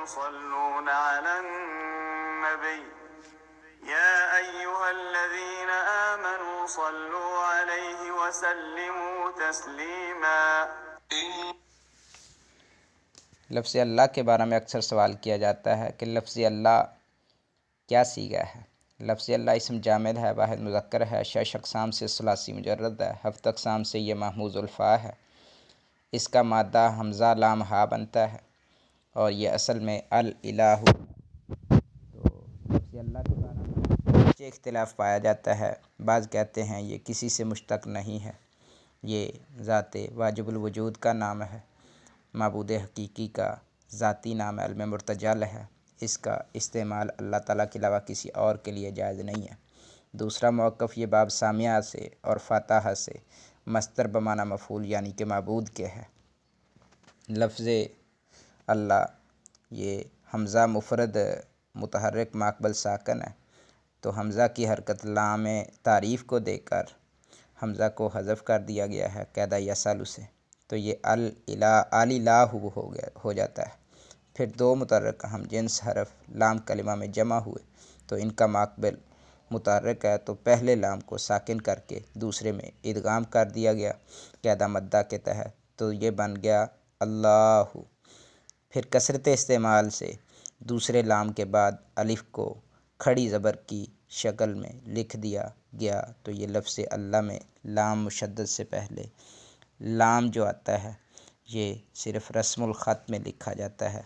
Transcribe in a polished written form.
يصلون على النبي يا أيها الذين آمنوا صلوا عليه وسلموا تسليما۔ لفظ اللہ کے بارے میں اکثر سوال کیا جاتا ہے کہ لفظ اللہ کیا صیغہ ہے۔ لفظ اللہ اسم جامد ہے، واحد مذکر ہے، 6 اقسام سے ثلاثی مجرد ہے، 7 اقسام سے یہ محموز الفاء ہے۔ اس کا مادہ حمزہ لام ہا بنتا ہے اور یہ اصل میں الالہ۔ تو لفظ اللہ کے بارے میں اختلاف پایا جاتا ہے۔ بعض کہتے ہیں یہ کسی سے مشتق نہیں ہے، یہ ذات واجب الوجود کا نام ہے، معبود حقیقی کا ذاتی نام علم مرتجل ہے، اس کا استعمال اللہ تعالیٰ کے علاوہ کسی اور کے لیے جائز نہیں ہے۔ دوسرا موقف یہ باب سامیہ سے اور فاتحہ سے مصدر بمعنی مفعول یعنی کہ معبود کے ہے۔ لفظ اللہ یہ حمزہ مفرد متحرک ماقبل ساکن ہے، تو حمزہ کی حرکت لام تعریف کو دے کر حمزہ کو حذف کر دیا گیا ہے قاعدہ یسالو سے، تو یہ الالہ ہو جاتا ہے۔ پھر 2 متحرک ہم جنس حرف لام کلمہ میں جمع ہوئے تو ان کا ماقبل متحرک ہے، تو پہلے لام کو ساکن کر کے دوسرے میں ادغام کر دیا گیا قاعدہ مدہ کے تحت، تو یہ بن گیا اللہ۔ پھر کثرت استعمال سے دوسرے لام کے بعد الف کو کھڑی زبر کی شکل میں لکھ دیا گیا، تو یہ لفظ اللہ میں لام مشدد سے پہلے لام جو آتا ہے یہ صرف رسم الخط میں لکھا جاتا ہے۔